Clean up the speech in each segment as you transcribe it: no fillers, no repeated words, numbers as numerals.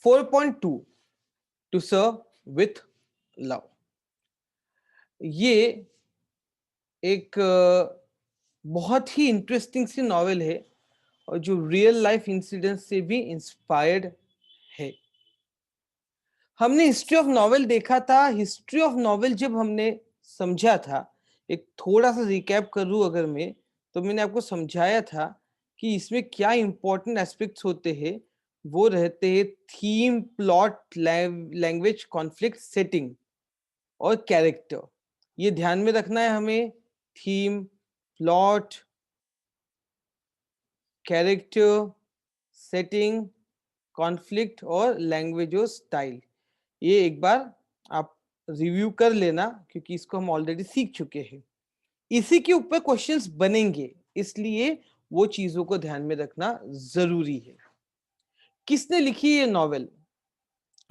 4.2 to serve with love. ये एक बहुत ही इंटरेस्टिंग सी नॉवेल है और जो रियल लाइफ इंसिडेंट से भी इंस्पायर्ड है। हमने हिस्ट्री ऑफ नॉवेल देखा था। हिस्ट्री ऑफ नॉवेल जब हमने समझा था, एक थोड़ा सा रिकैप करूं अगर मैं, तो मैंने आपको समझाया था कि इसमें क्या इंपॉर्टेंट एस्पेक्ट्स होते हैं। वो रहते हैं theme, plot, language, conflict, setting और कैरेक्टर। ये ध्यान में रखना है हमें। Theme, plot, character, setting, conflict और लैंग्वेज और स्टाइल। ये एक बार आप रिव्यू कर लेना क्योंकि इसको हम ऑलरेडी सीख चुके हैं। इसी के ऊपर क्वेश्चंस बनेंगे, इसलिए वो चीजों को ध्यान में रखना जरूरी है। किसने लिखी ये नॉवेल?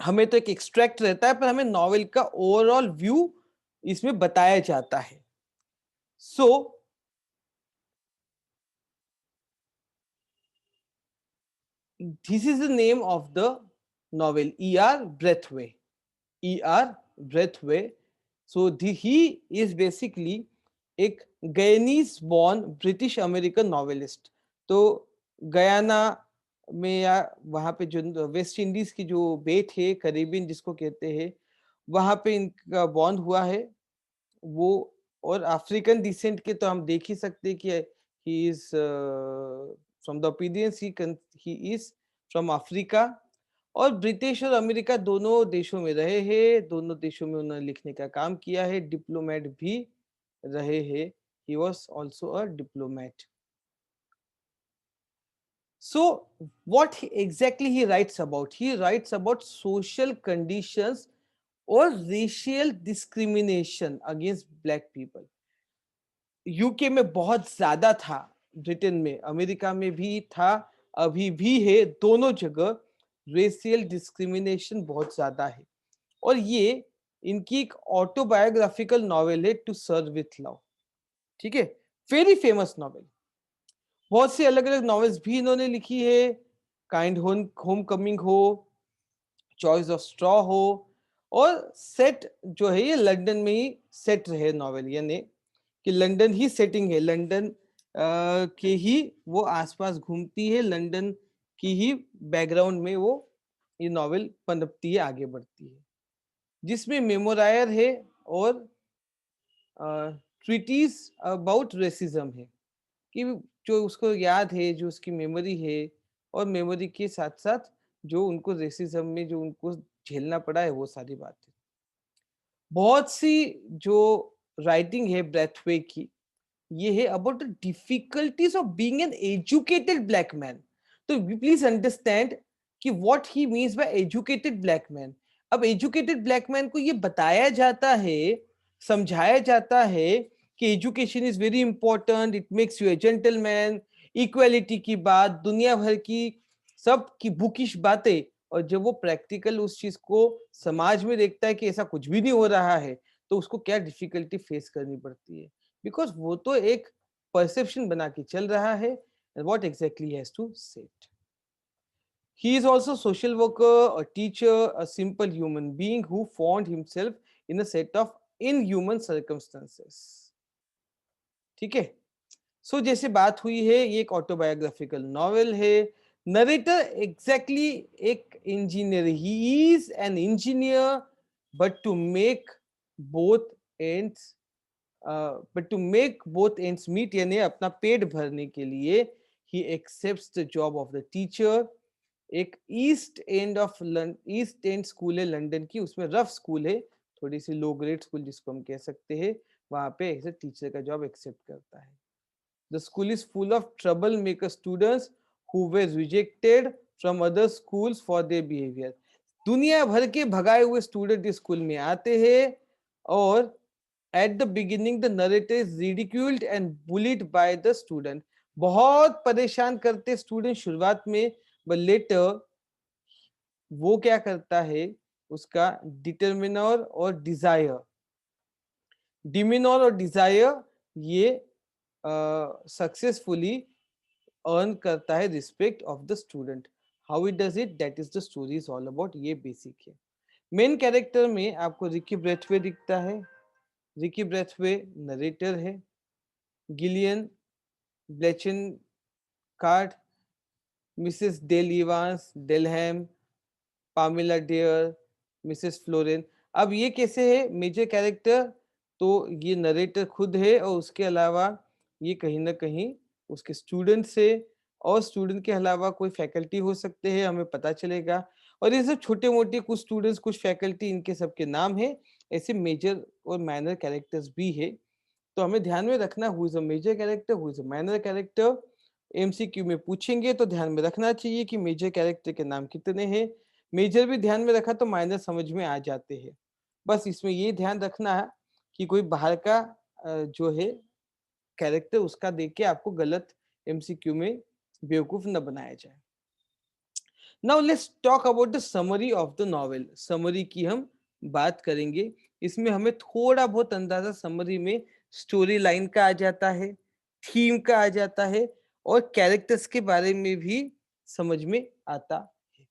हमें तो एक एक्सट्रैक्ट रहता है, पर हमें नॉवेल का ओवरऑल व्यू इसमें बताया जाता है। सो this is the name of the novel, E.R. Brethway. E.R. Brethway. So he is basically एक गयानीज बॉर्न ब्रिटिश अमेरिकन नॉवेलिस्ट। तो गयाना में या वहाँ पे जो वेस्ट इंडीज की जो बे थे, करीबियन जिसको कहते हैं, वहाँ पे इनका बॉर्न हुआ है वो। और अफ्रीकन डिसेंट के तो हम देख ही सकते हैं कि he is from the opinions he is from Africa. और ब्रिटिश और अमेरिका दोनों देशों में रहे हैं, दोनों देशों में उन्होंने लिखने का काम किया है, डिप्लोमेट भी रहे हैं। He was also a diplomat. So what exactly he writes about? He writes about social conditions or racial discrimination against black people. UK में बहुत ज्यादा था, ब्रिटेन में, अमेरिका में भी था, अभी भी है, दोनों जगह रेशियल डिस्क्रिमिनेशन बहुत ज्यादा है। और ये इनकी एक ऑटोबायोग्राफिकल नॉवेल है, टू सर्व विथ लव। ठीक है, वेरी फेमस नॉवेल। बहुत सी अलग अलग नॉवेल्स भी इन्होंने लिखी है, काइंड होम कमिंग हो, चॉइस ऑफ स्ट्रॉ हो। और सेट जो है ये लंदन में ही सेट रहे नॉवेल, यानी कि लंदन ही सेटिंग है, लंदन के ही वो आसपास घूमती है, लंदन की ही बैकग्राउंड में वो ये नॉवेल पनपती है, आगे बढ़ती है। जिसमें मेमोरायर है और ट्रीटीज अबाउट रेसिज्म है, कि जो उसको याद है, जो उसकी मेमोरी है, और मेमोरी के साथ साथ जो उनको रेसिज्म में जो उनको झेलना पड़ा है, वो सारी बातें। बहुत सी जो राइटिंग है ब्रैथवे की, ये है about the difficulties of being an educated black man. तो प्लीज अंडरस्टैंड कि what he means by educated black man. अब एजुकेटेड ब्लैक मैन को ये बताया जाता है, समझाया जाता है कि education is very important, it makes U A gentleman, equality की बात, दुनिया भर की सब की बुकिश बातें। और जब वो प्रैक्टिकल उस चीज को समाज में देखता है कि ऐसा कुछ भी नहीं हो रहा है, तो उसको क्या डिफिकल्टी फेस करनी पड़ती है, बिकॉज वो तो एक परसेप्शन बना के चल रहा है, what exactly has to set. He is also a social worker, a teacher, a simple human being who found himself in a set of inhuman circumstances. ठीक है, सो जैसे बात हुई है, ये एक ऑटोबायोग्राफिकल नॉवेल है। नरेटर एग्जैक्टली एक engineer, he is an engineer, but to make both ends but to make both ends meet, यानी अपना पेट भरने के लिए he accepts the job of the teacher. एक ईस्ट एंड स्कूल है लंदन की, उसमें रफ स्कूल है, थोड़ी सी लो ग्रेड स्कूल जिसको हम कह सकते हैं, वहां पे ऐसे टीचर का जॉब एक्सेप्ट करता है। The school is full of trouble maker students who were rejected from other schools for their behaviour. दुनिया भर के भगाए हुए स्टूडेंट इस स्कूल में आते हैं, और at the beginning the narrator is ridiculed and bullied by the student। बहुत परेशान करते स्टूडेंट शुरुआत में, but later वो क्या करता है, उसका डिटर्मिनर और डिजायर, डिमिनर और डिजायर, ये सक्सेसफुली अर्न करता है respect of the student. How it does it, that is the story is all about, ये बेसिक है। मेन कैरेक्टर में आपको रिकी ब्रेथवे दिखता है। रिकी ब्रेथवे नरेटर है। Gillian Blanchard, Mrs Dale Evans, Denham, Pamela Dare, Mrs Florian. अब ये कैसे है मेजर कैरेक्टर, तो ये नरेटर खुद है और उसके अलावा ये कहीं ना कहीं उसके स्टूडेंट से, और स्टूडेंट के अलावा कोई फैकल्टी हो सकते हैं, हमें पता चलेगा। और ये सब छोटे मोटे कुछ स्टूडेंट्स कुछ फैकल्टी, इनके सबके नाम है। ऐसे मेजर और माइनर कैरेक्टर्स भी है, तो हमें ध्यान में रखना who is a major character, who is a minor character. MCQ में पूछेंगे तो ध्यान में रखना चाहिए कि मेजर कैरेक्टर के नाम कितने हैं। मेजर भी ध्यान में रखा तो माइनर समझ में आ जाते हैं। बस इसमें ये ध्यान रखना है कि कोई बाहर का जो है कैरेक्टर उसका देख के आपको गलत एमसीक्यू में बेवकूफ न बनाया जाए। Now let's talk about the summary of the novel. Summary की हम बात करेंगे। इसमें हमें थोड़ा बहुत अंदाजा समरी में स्टोरी लाइन का आ जाता है, थीम का आ जाता है, और कैरेक्टर्स के बारे में भी समझ में आता है।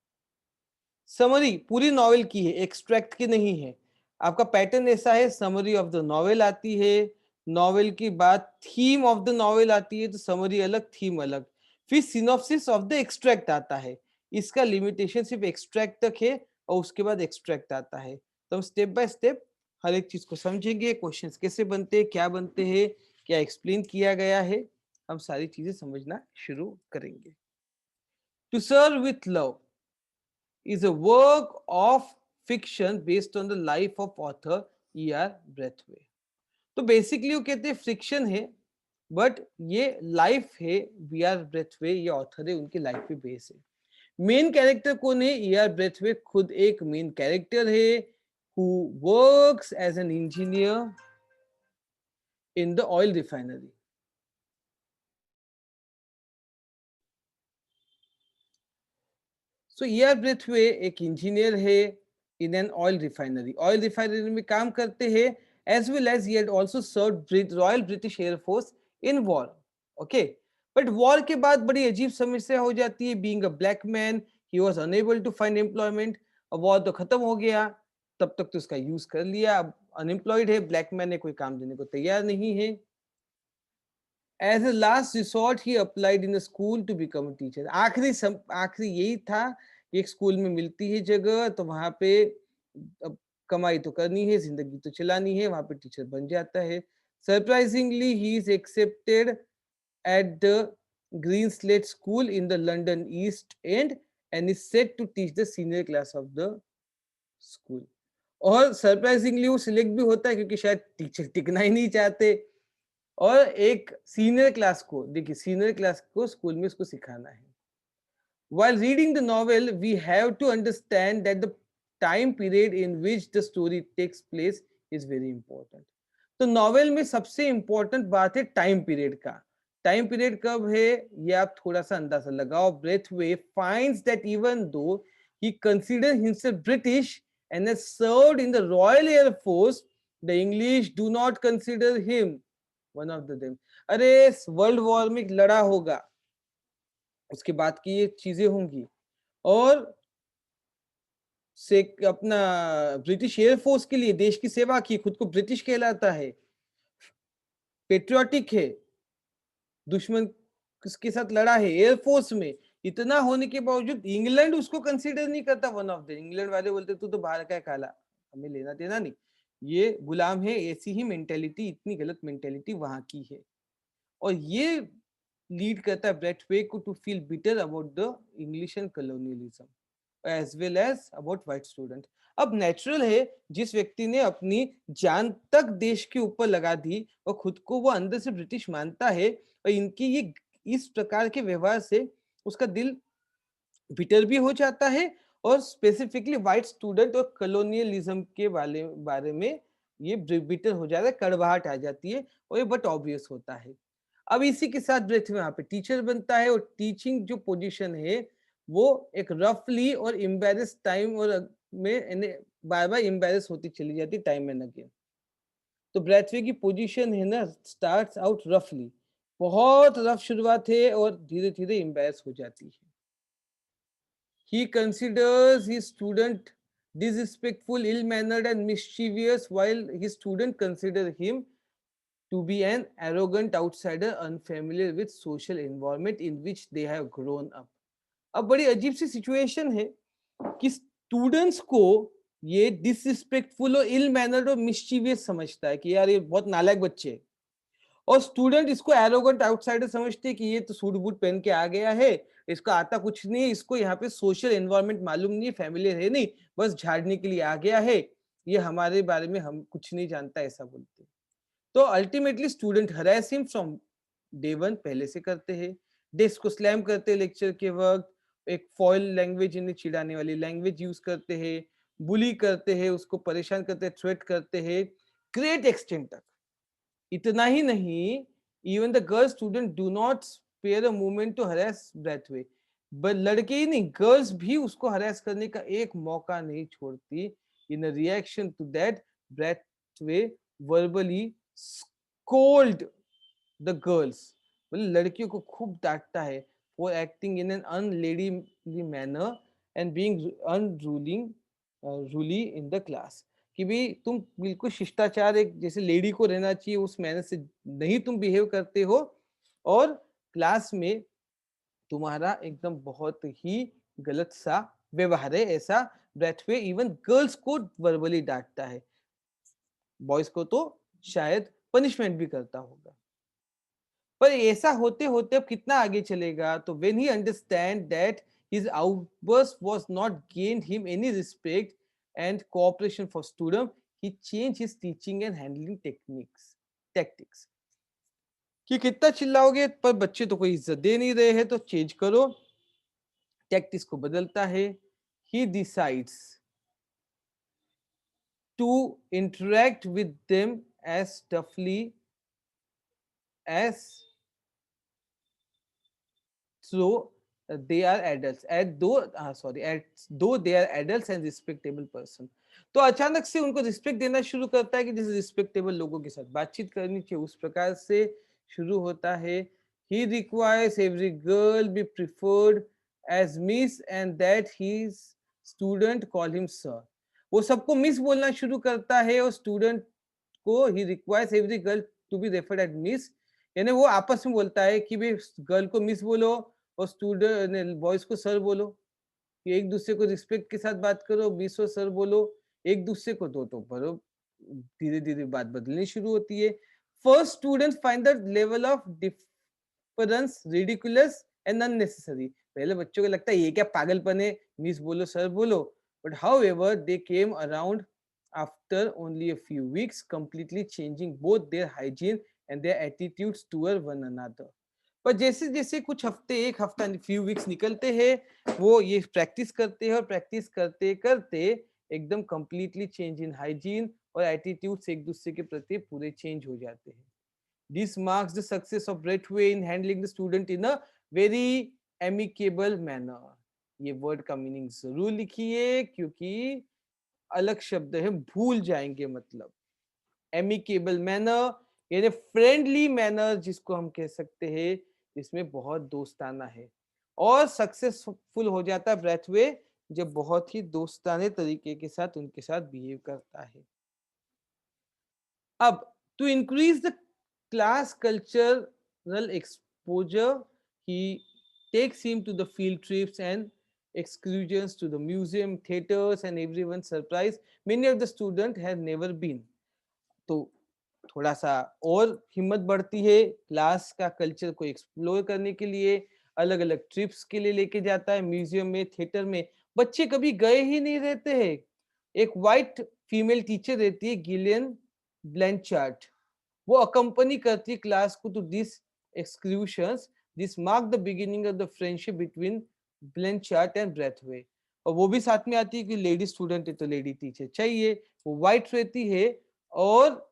समरी पूरी नॉवेल की है, एक्सट्रैक्ट की नहीं है। आपका पैटर्न ऐसा है, समरी ऑफ द नॉवेल आती है, नॉवेल की बात थीम ऑफ द नॉवेल आती है, तो समरी अलग थीम अलग, फिर सिनॉप्सिस ऑफ द एक्सट्रैक्ट आता है। इसका लिमिटेशन सिर्फ एक्सट्रैक्ट तक है और उसके बाद एक्सट्रैक्ट आता है। तो हम स्टेप बाय स्टेप हर एक चीज को समझेंगे, क्वेश्चंस कैसे बनते हैं, क्या बनते हैं, क्या एक्सप्लेन किया गया है, हम सारी चीजें समझना शुरू करेंगे। To serve with love is a work of fiction based on the life of author E.R. Brethwaite। तो बेसिकली वो कहते हैं फ्रिक्शन है, बट ये लाइफ है। बी आर ब्रेथवे ये ऑथर है, उनकी लाइफ पे बेस है। मेन कैरेक्टर कौन है? ई आर ब्रेथवे खुद एक मेन कैरेक्टर है, who works as an engineer in the oil refinery. So E R Braithwaite एक इंजीनियर है in an oil refinery. Oil refinery में काम करते हैं, as well as he had also served royal British air force in war. Okay, but war के बाद बड़ी अजीब समस्या हो जाती है। Being a black man he was unable to find employment. अब वॉर तो खत्म हो गया, तब तक तो उसका यूज कर लिया, अब अनएम्प्लॉयड है, ब्लैक मैन है, कोई काम देने को तैयार नहीं है। As a last resort he applied in school to become teacher. आखिरी यही था, एक स्कूल में मिलती है जगह, तो वहां पे अब कमाई तो करनी है, जिंदगी तो चलानी है, वहां पे टीचर बन जाता है। Surprisingly he is accepted at the Greenslade school in the London East End and is set to teach the senior class of the school. और सरप्राइजिंगली वो सिलेक्ट भी होता है, क्योंकि शायद टीचर टिकना ही नहीं चाहते, और एक सीनियर क्लास को, देखिए सीनियर क्लास को स्कूल में उसको सिखाना है। While reading the novel, we have to understand that the time period in which the story takes place is very important। तो नॉवेल में सबसे इंपॉर्टेंट बात है टाइम पीरियड का। टाइम पीरियड कब है ये आप थोड़ा सा अंदाजा लगाओ। ब्रेथवे finds that even though he considers himself British and has served in the Royal Air Force, the English do not consider him one of them। अरे वर्ल्ड वॉर में लड़ा होगा, उसके बाद की ये चीजें होंगी, और से अपना ब्रिटिश एयरफोर्स के लिए देश की सेवा की, खुद को ब्रिटिश कहलाता है, पेट्रियोटिक है, दुश्मन किसके साथ लड़ा है, एयरफोर्स में। इतना होने के बावजूद इंग्लैंड उसको कंसीडर नहीं करता वन ऑफ द। इंग्लैंड वाले बोलते तू तो बाहर का है काला, हमें लेना देना नहीं, ये गुलाम है। ऐसी ही मेंटेलिटी, इतनी गलत मेंटेलिटी वहां की है, और ये लीड करता है ब्रेथवे को to feel bitter about the English and colonialism as well as about white student. अब नेचुरल है, जिस व्यक्ति ने अपनी जान तक देश के ऊपर लगा दी और खुद को वो अंदर से ब्रिटिश मानता है, और इनकी ये इस प्रकार के व्यवहार से उसका दिल बिटर भी हो जाता है, और स्पेसिफिकली व्हाइट स्टूडेंट और कॉलोनियलिज्म के बारे में ये बिटर हो जाता है, कड़वाहट आ जाती है, और ये बट ऑब्वियस होता है। अब इसी के साथ ब्रेथ में यहाँ पे टीचर बनता है, और टीचिंग जो पोजीशन है वो एक रफली और एम्बेरस टाइम और में बार बार एम्बेरस होती चली जाती टाइम एंड अगेन। तो ब्रेथवे की पोजीशन है ना, स्टार्ट्स आउट रफली, बहुत रफ शुरुआत है और धीरे धीरे एम्बेरस हो जाती है। He considers his student disrespectful, ill-mannered, and mischievous, while his student consider him to be an arrogant outsider unfamiliar with social environment in which they have grown up. अब बड़ी अजीब सी सिचुएशन है कि स्टूडेंट्स को ये डिसरिस्पेक्टफुल और ill mannered और mischievous समझता है कि यार ये बहुत नालायक बच्चे हैं, और स्टूडेंट इसको एरोगेंट आउटसाइडर समझते हैं कि ये तो सूट बूट पहन के आ गया है, इसको आता कुछ नहीं है, इसको यहाँ पे सोशल एनवायरनमेंट मालूम नहीं, फैमिलियर है नहीं, बस झाड़ने के लिए आ गया है, ये हमारे बारे में हम कुछ नहीं जानता, ऐसा बोलते हैं। तो ultimately student harass him from day one, पहले से करते हैं, डेस्क को स्लैम करते हैं लेक्चर के वक्त, एक फॉइल लैंग्वेज, इन्हें चिढ़ाने वाली लैंग्वेज यूज करते हैं, बुली करते हैं, उसको परेशान करते हैं, थ्रेट करते हैं, ग्रेट एक्सटेंट तक। इतना ही नहीं, even the girl student do not spare a moment to harass Braithwaite, but लड़के ही नहीं, गर्ल्स भी उसको हरास करने का एक मौका नहीं छोड़ती। In reaction to that, Braithwaite verbally scold the girls, मतलब लड़कियों को खूब डांटता है for acting in an unladylike manner and being unruling unruly in the class, कि भाई तुम बिल्कुल शिष्टाचार एक जैसे लेडी को रहना चाहिए उस मैनर से नहीं तुम बिहेव करते हो, और क्लास में तुम्हारा एकदम बहुत ही गलत सा व्यवहार है, ऐसा ब्रैथवे इवन गर्ल्स को वर्बली डांटता है, बॉयज को तो शायद पनिशमेंट भी करता होगा। पर ऐसा होते होते अब कितना आगे चलेगा, तो when he understand that his outburst was not gained him any respect and cooperation for student, he changed his teaching and handling tactics, कि कितना चिल्लाओगे पर बच्चे तो कोई इज्जत दे नहीं रहे हैं, तो चेंज करो, टैक्टिक्स को बदलता है। he decides to interact with them as toughly as so they are adults at though sorry at though they are adults and respectable person। तो अचानक से उनको रिस्पेक्ट देना शुरू करता है कि जैसे रिस्पेक्टेबल लोगों के साथ बातचीत करनी चाहिए, उस प्रकार से शुरू होता है। he requires every girl be preferred as miss and that his student call him sir। वो सबको मिस बोलना शुरू करता है और स्टूडेंट को he requires every girl to be referred as miss, यानी वो आपस में बोलता है कि भाई गर्ल को मिस बोलो और स्टूडेंट बॉयज को सर बोलो, कि एक दूसरे को रिस्पेक्ट के साथ बात करो, मिस और सर बोलो एक दूसरे को, तो बड़ो धीरे धीरे बात बदलनी शुरू होती है। First student find the level of difference ridiculous and unnecessary, पहले बच्चों को लगता है ये क्या पागलपन है, मिस बोलो सर बोलो, but how ever they came around after only a few weeks completely changing both their hygiene and their attitudes toward one another। पर जैसे जैसे कुछ हफ्ते, एक हफ्ता, फ्यू वीक्स निकलते हैं, वो ये प्रैक्टिस करते हैं और प्रैक्टिस करते करते एकदम कंप्लीटली चेंज इन हाइजीन और एटीट्यूड्स एक दूसरे के प्रति पूरे चेंज हो जाते हैं। This marks the success of Braithwaite in handling the student in a very amicable manner. ये वर्ड का मीनिंग जरूर लिखिए क्योंकि अलग शब्द है, भूल जाएंगे मतलब। एमिकेबल मैनर यानी फ्रेंडली मैनर जिसको हम कह सकते हैं, इसमें बहुत दोस्ताना है, और सक्सेसफुल हो जाता है ब्रेथवे जब बहुत ही दोस्ताने तरीके के साथ उनके साथ बिहेव करता है। अब to increase the class cultural exposure, he takes him to the field trips and excursions to the museum, theaters, and everyone surprised. Many of the students have never been। तो थोड़ा सा और हिम्मत बढ़ती है, क्लास का कल्चर को explore करने के लिए अलग अलग ट्रिप्स के लिए लेके जाता है, म्यूजियम में, थिएटर में। बच्चे कभी गए ही नहीं रहते हैं। एक वाइट फीमेल टीचर रहती है गिलियन ब्लैंचार्ड, वो अकम्पनी करती है क्लास को to this exclusions. This marks the beginning of the friendship between Blanchard and Braithwaite. और वो भी साथ में आती है कि लेडी स्टूडेंट है तो लेडी टीचर चाहिए, वो वाइट रहती है और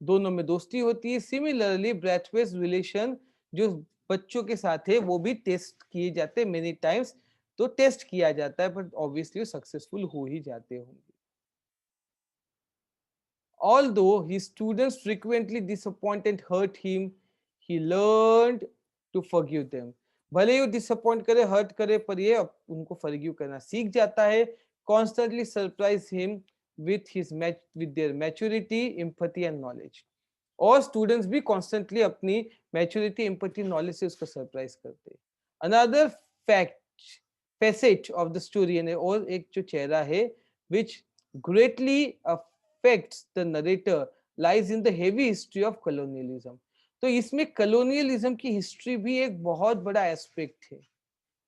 दोनों में दोस्ती होती है। सिमिलरली ब्रैथवेज रिलेशन जो बच्चों के साथ है वो भी टेस्ट किए जाते हैं मेनी टाइम्स, तो टेस्ट किया जाता है पर ऑब्वियसली सक्सेसफुल हो ही जाते होंगे। Although his students frequently disappoint and hurt him, he learned to forgive them। भले ही वो डिसअपॉइंट करे, हर्ट करे, पर ये उनको फॉरगिव करना सीख जाता है। Constantly surprise him with their maturity, empathy and knowledge. और स्टूडेंट्स भी कॉन्स्टेंटली अपनी मैच्योरिटी, एम्पैथी, नॉलेज से उसको सरप्राइज करते हैं। Another fact facet of the story, यानी और एक जो चेहरा है which greatly affects the narrator lies in the heavy history of colonialism। तो इसमें colonialism की हिस्ट्री भी एक बहुत बड़ा एस्पेक्ट है।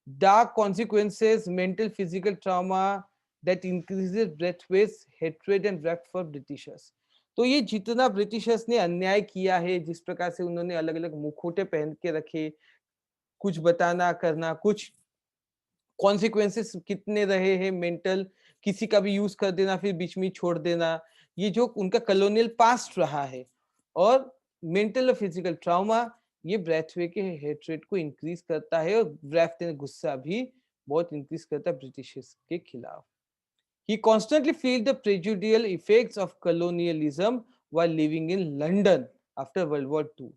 Dark consequences, mental physical trauma that increases breathways, hatred and wrath for Britishers। तो ये जितना ब्रिटिशर्स ने अन्याय किया है, जिस प्रकार से उन्होंने अलग अलग मुखौटे पहन के रखे, कुछ बताना करना, कुछ कॉन्सिक्वेंसेस कितने रहे हैं मेंटल, किसी का भी यूज कर देना फिर बीच में छोड़ देना, ये जो उनका कॉलोनियल पास्ट रहा है। और मेंटल और फिजिकल ट्रॉमा ये ब्रैथवे के हेट्रेड को इंक्रीज करता है, और ब्रैथ गुस्सा भी बहुत इंक्रीज करता है ब्रिटिशर्स के खिलाफ। He constantly felt the prejudicial effects of colonialism while living in London after World War II।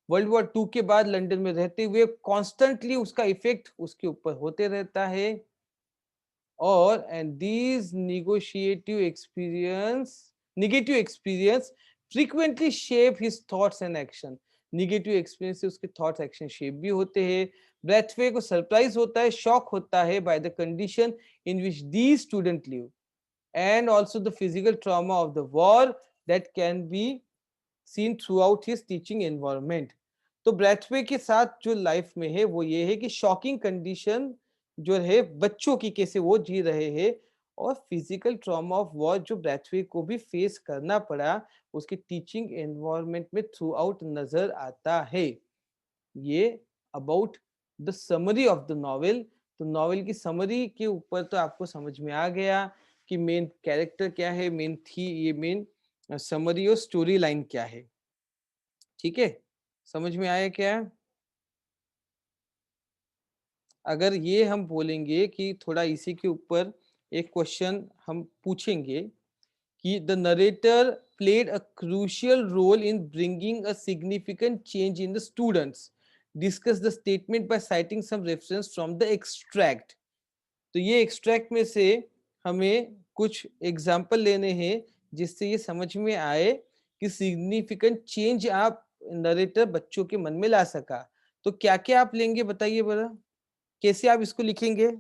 World War two के बाद लंदन में रहते हुए कॉन्स्टेंटली उसका इफेक्ट उसके ऊपर होते रहता है। और and these negative experience frequently shape his thoughts and action. Negative experience से उसके थॉट्स एक्शन शेप भी होते हैं। ब्रैथवे को सरप्राइज होता है, शॉक होता है by the condition in which these student live, and also the physical trauma of the war that can be seen throughout his teaching environment। तो ब्रैथवे के साथ जो लाइफ में है वो ये है कि शॉकिंग कंडीशन जो है बच्चों की कैसे वो जी रहे हैं, और फिजिकल ट्रॉमा ऑफ वॉर जो ब्रैथवे को भी फेस करना पड़ा उसके टीचिंग एनवायरनमेंट में थ्रू आउट नजर आता है। ये about the summary of the novel. तो नॉवेल की समरी के ऊपर तो आपको समझ में आ गया कि मेन कैरेक्टर क्या है, मेन थी ये मेन समरी और स्टोरी लाइन क्या है। ठीक है, समझ में आया क्या? अगर ये हम बोलेंगे कि थोड़ा इसी के ऊपर एक क्वेश्चन हम पूछेंगे कि the narrator played a crucial role in bringing a significant change in the students, discuss the statement by citing some reference from the extract। तो ये एक्सट्रैक्ट में से हमें कुछ एग्जाम्पल लेने हैं जिससे ये समझ में आए कि सिग्निफिकेंट चेंज आप नरेटर बच्चों के मन में ला सका। तो क्या क्या आप लेंगे बताइए बड़ा, कैसे आप इसको लिखेंगे?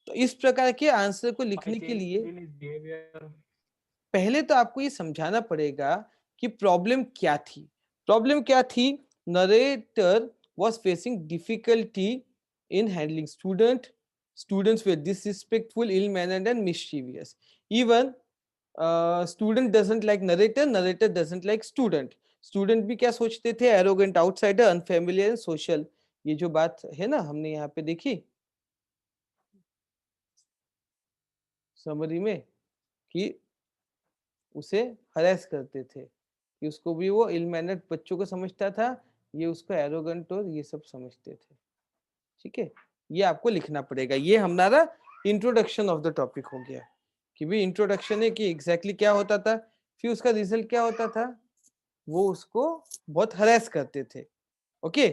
तो इस प्रकार के आंसर को लिखने के लिए पहले तो आपको ये समझाना पड़ेगा कि प्रॉब्लम क्या थी। प्रॉब्लम क्या थी? Narrator was facing difficulty in handling students were disrespectful, ill-mannered and mischievous। Even student doesn't like narrator doesn't like student भी क्या सोचते थे? arrogant, outsider, unfamiliar and social। ये जो बात है ना हमने यहाँ पे देखी समरी में कि उसे हरेस करते थे, कि उसको भी वो इल मैनर्ड बच्चों को समझता था, ये उसको एरोगेंट और ये सब समझते थे। ठीक है, ये आपको लिखना पड़ेगा। ये हमारा इंट्रोडक्शन ऑफ द टॉपिक हो गया कि भी इंट्रोडक्शन है कि एग्जैक्टली क्या होता था, फिर उसका रिजल्ट क्या होता था, वो उसको बहुत हरेस करते थे। ओके,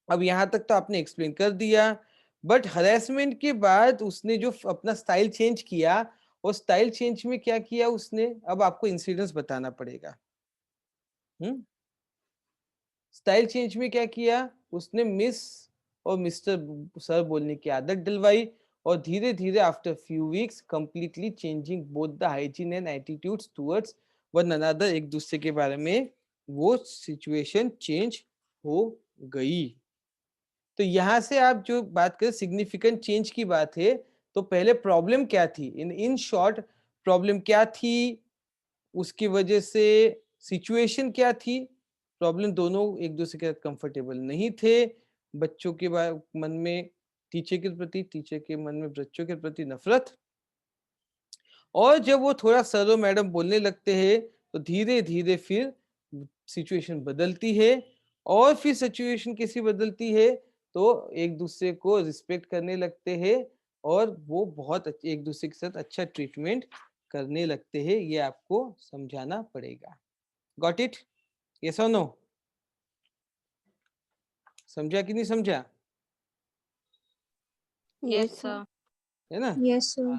अब यहाँ तक तो आपने एक्सप्लेन कर दिया, बट हरेसमेंट के बाद उसने जो अपना स्टाइल चेंज किया, और स्टाइल चेंज में क्या किया उसने, अब आपको इंसिडेंट्स बताना पड़ेगा। स्टाइल चेंज में क्या किया उसने? मिस और मिस्टर सर बोलने की आदत डलवाई, और धीरे धीरे after few weeks completely changing both the hygiene and attitudes towards one another. एक दूसरे के बारे में वो सिचुएशन चेंज हो गई। तो यहाँ से आप जो बात करें सिग्निफिकेंट चेंज की बात है, तो पहले प्रॉब्लम क्या थी? इन शॉर्ट प्रॉब्लम क्या थी, उसकी वजह से सिचुएशन क्या थी? प्रॉब्लम दोनों एक दूसरे के साथ कंफर्टेबल नहीं थे। बच्चों के मन में टीचर के प्रति, टीचर के मन में बच्चों के प्रति नफरत। और जब वो थोड़ा सर और मैडम बोलने लगते हैं तो धीरे धीरे फिर सिचुएशन बदलती है, और फिर सिचुएशन कैसी बदलती है? तो एक दूसरे को रिस्पेक्ट करने लगते हैं, और वो बहुत एक दूसरे के साथ अच्छा ट्रीटमेंट करने लगते हैं। ये आपको समझाना पड़ेगा। Got it? यस और नो? समझा कि नहीं समझा? Yes, Yes, sir. sir. है ना? Yes, sir.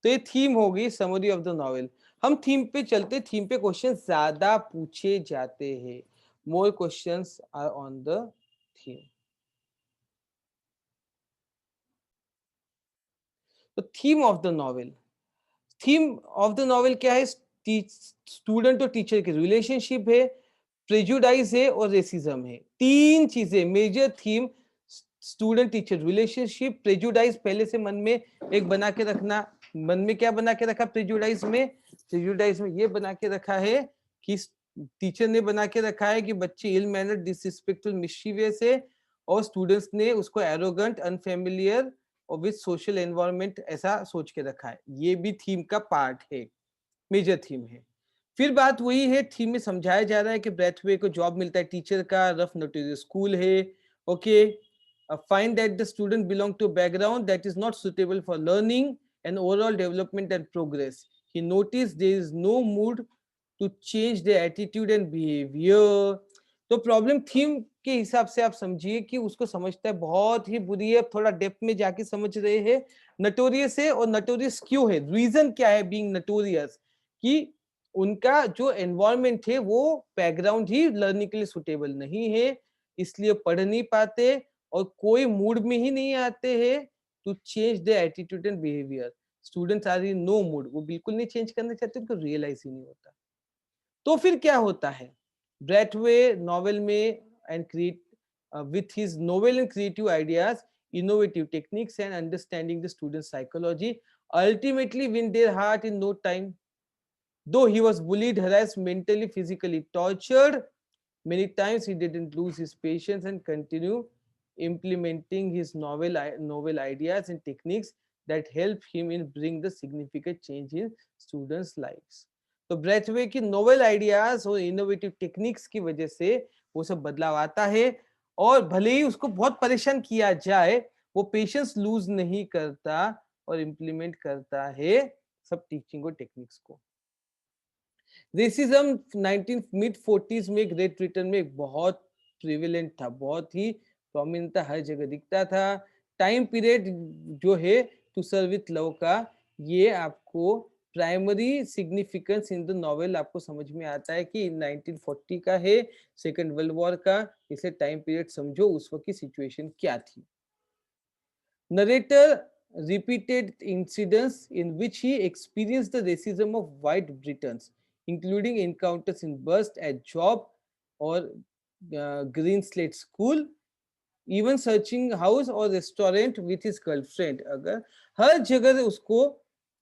तो ये थीम हो गई समरी ऑफ द नॉवेल। हम थीम पे चलते, थीम पे क्वेश्चन ज्यादा पूछे जाते हैं। More questions are on the theme. तो theme of the novel, theme of the novel क्या है? स्टूडेंट और टीचर की रिलेशनशिप है, प्रेजुडाइज है और रेसिज्म है। तीन चीजें major theme. Student teacher relationship, prejudice पहले से मन में एक बना के रखना। मन में क्या बना के रखा प्रेजुडाइज में? प्रेजुडाइज में ये बना के रखा है कि टीचर ने बना के रखा है कि बच्चे इल मैनर, डिसरिस्पेक्टफुल, मिस्chievous है, और स्टूडेंट्स ने उसको एरोगेंट, अनफेमिलियर और विद सोशल एनवायरनमेंट ऐसा सोच के रखा है। ये भी थीम का पार्ट है, मेजर थीम है। फिर बात वही है, थीम में समझाया जा रहा है कि ब्रैथवे को जॉब मिलता है टीचर का, रफ नोटोरियस स्कूल है। Okay, find that the student belong to background that is not suitable for learning and overall development and progress. He notice there is no mood to change their attitude and behaviour. तो problem theme के हिसाब से आप समझिए कि उसको समझता है बहुत ही बुरी है, थोड़ा डेप्थ में जाके समझ रहे हैं। नटोरियस है, और नटोरियस क्यों है, रीजन क्या है बीइंग नटोरियस, कि उनका जो एनवायरनमेंट है वो बैकग्राउंड ही लर्निंग के लिए सुटेबल नहीं है, इसलिए पढ़ नहीं पाते और कोई मूड में ही नहीं आते हैं to change the attitude and behaviour. Students are in no mood, वो बिल्कुल नहीं चेंज करना चाहते, उनको रियलाइज ही नहीं होता। तो फिर क्या होता है ब्रैथवे नॉवेल में, and create with his novel and creative ideas, innovative techniques and understanding the student psychology ultimately win their heart in no time. Though he was bullied, harassed, mentally, physically tortured, many times he didn't lose his patience and continue implementing his novel ideas and techniques that help him in bring the significant change in students' lives. तो ब्रैथवे की novel ideas और innovative techniques की वजह से वो सब बदलाव आता है, और भले ही उसको बहुत परेशान किया जाए, वो पेशेंस लूज नहीं करता और इम्प्लीमेंट करता है सब टीचिंग और टेक्निक्स को। रेसिज्म 19 मिड 40s में ग्रेट ब्रिटेन में एक बहुत प्रिविलेंट था, बहुत ही प्रोमिनेंट था, हर जगह दिखता था। टाइम पीरियड जो है टू सर्व विथ लव का, ये आपको primary significance in the novel आपको समझ में आता है कि 1940 का है, सेकेंड वर्ल्ड वॉर का, इसे टाइम पीरियड समझो उस वक्त की सिचुएशन क्या थी। Narrator repeated incidents in which he experienced the racism of white Britons, including encounters in burst at job or green slate school, even searching house or restaurant with his girlfriend। अगर हर जगह उसको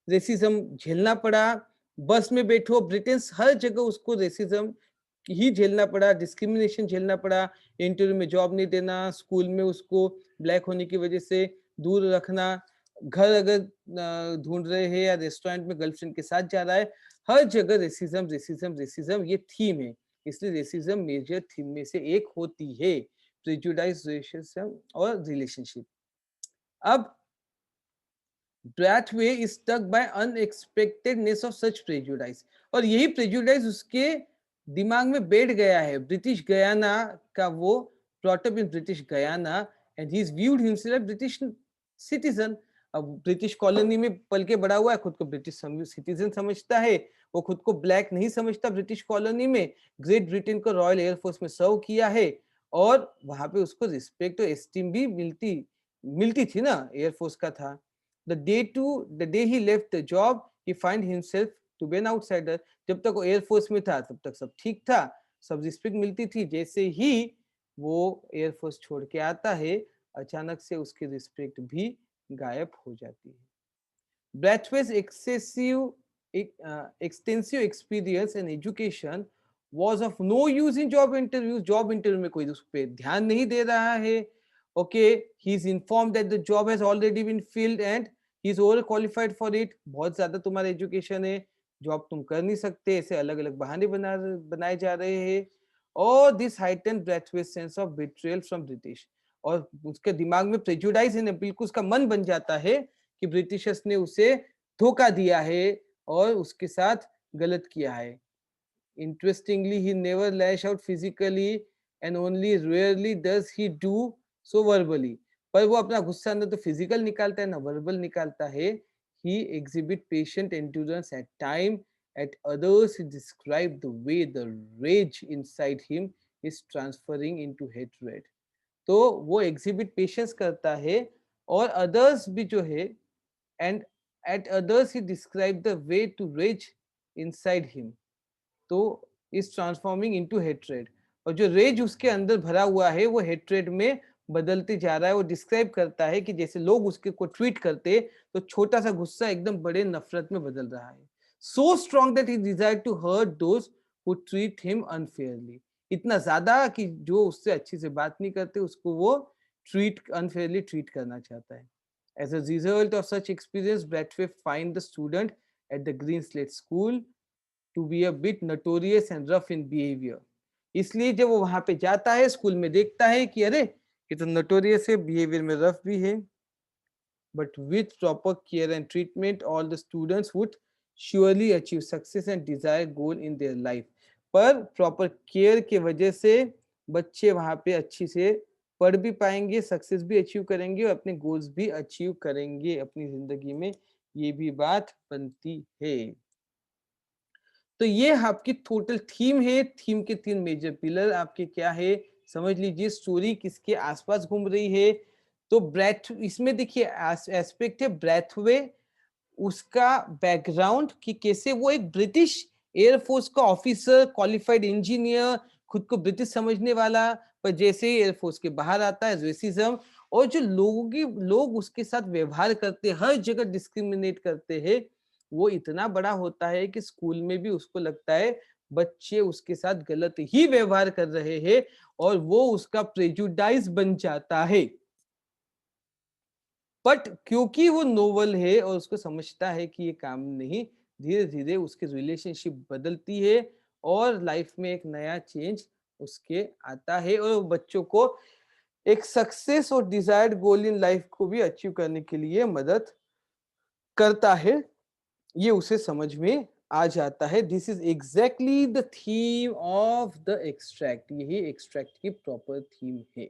racism झेलना पड़ा, बस में बैठो Britain's, हर जगह उसको रेसिज्म ही झेलना पड़ा, डिस्क्रिमिनेशन झेलना पड़ा, इंटरव्यू में जॉब नहीं देना, स्कूल में उसको ब्लैक होने की वजह से दूर रखना, घर अगर ढूंढ रहे हैं या रेस्टोरेंट में गर्लफ्रेंड के साथ जा रहा है, हर जगह रेसिज्म रेसिज्म रेसिज्म, ये थीम है। इसलिए रेसिज्म मेजर थीम में से एक होती है, प्रेजुडाइज, रेसिज्म और रिलेशनशिप। अब Braithwaite is stuck by unexpectedness of such prejudice, और यही प्रेजुडाइज उसके दिमाग में बैठ गया है। ब्रिटिश गयाना का वो brought up in British Guyana, and he is viewed himself British citizen. अब ब्रिटिश कॉलोनी में पल के बड़ा हुआ है, खुद को ब्रिटिश सिटीजन समझता है, वो खुद को ब्लैक नहीं समझता। ब्रिटिश कॉलोनी में ग्रेट ब्रिटेन को रॉयल एयरफोर्स में सर्व किया है, और वहां पे उसको रिस्पेक्ट और एस्टीम भी मिलती मिलती थी ना, एयरफोर्स का था। The day he left the job, he find himself to be an outsider. जब तक वो एयरफोर्स में था तब तक सब ठीक था, सब रिस्पेक्ट मिलती थी। जैसे ही वो एयरफोर्स छोड़ के आता है, अचानक से उसकी रिस्पेक्ट भी गायब हो जाती है। Brathwaite's extensive experience and education was of no use in job interviews. Job interview में कोई उस पे ध्यान नहीं दे रहा है। Okay, he is informed that the job has already been filled and he is overqualified for it. बहुत ज्यादा तुम्हारा एजुकेशन है, जॉब तुम कर नहीं सकते, ऐसे अलग अलग बहाने बनाए जा रहे हैं। और this heighten Brathwaite sense of betrayal from British, और उसके दिमाग में प्रेजुडाइज है, बिल्कुल उसका मन बन जाता है कि ब्रिटिशर्स ने उसे धोखा दिया है और उसके साथ गलत किया है। Interestingly, he never lash out physically and only rarely does he do so verbally. पर वो अपना गुस्सा ना तो फिजिकल निकालता है ना वर्बल निकालता है। He exhibit patient endurance at time, at others he describe the way the rage inside him is transferring into hatred. तो वो एग्जिबिट पेशेंस करता है, और अदर्स भी जो है, and at others he describe the way to rage inside him, तो is transforming into hatred. और जो रेज उसके अंदर भरा हुआ है वो हेट्रेड में बदलते जा रहा है। वो डिस्क्राइब करता है कि जैसे लोग उसके को ट्वीट करते तो छोटा सा गुस्सा एकदम बड़े नफरत में बदल रहा है। So strong that he desire to hurt those who treat him unfairly. इतना ज्यादा कि जो उससे अच्छे से बात नहीं करते उसको वो ट्रीट अनफेयरली ट्रीट करना चाहता है। As a result of such experience, Bradfield find the student at the Green Slate School to be a bit notorious and rough in behavior. इसलिए जब वो वहां पे जाता है स्कूल में देखता है कि अरे ये तो नोटोरियस है, बिहेवियर में रफ भी है, but with proper care and treatment all the students would surely achieve success and desired goal in their life. पर प्रॉपर केयर के वजह से बच्चे वहां पे अच्छी से पढ़ भी पाएंगे, सक्सेस भी अचीव करेंगे और अपने गोल्स भी अचीव करेंगे अपनी जिंदगी में। ये भी बात बनती है। तो ये आपकी टोटल थीम है। थीम के 3 मेजर पिलर आपके क्या है समझ लीजिए। स्टोरी किसके आसपास घूम रही है, तो ब्रेथ इसमें देखिए एस्पेक्ट है ब्रेथवे, उसका बैकग्राउंड कि कैसे वो एक ब्रिटिश एयरफोर्स का ऑफिसर, क्वालिफाइड इंजीनियर, खुद को ब्रिटिश समझने वाला, पर जैसे ही एयरफोर्स के बाहर आता है रेसिज्म, और जो लोग उसके साथ व्यवहार करते हैं, हर जगह डिस्क्रिमिनेट करते हैं, वो इतना बड़ा होता है कि स्कूल में भी उसको लगता है बच्चे उसके साथ गलत ही व्यवहार कर रहे हैं, और वो उसका प्रेजुडाइज बन जाता है। बट क्योंकि वो नोवेल है और उसको समझता है कि ये काम नहीं, धीरे धीरे उसकी रिलेशनशिप बदलती है और लाइफ में एक नया चेंज उसके आता है, और वो बच्चों को एक सक्सेस और डिजायर्ड गोल इन लाइफ को भी अचीव करने के लिए मदद करता है। ये उसे समझ में आ जाता है। This is exactly the theme of the extract. यही एक्सट्रैक्ट की प्रॉपर थीम है।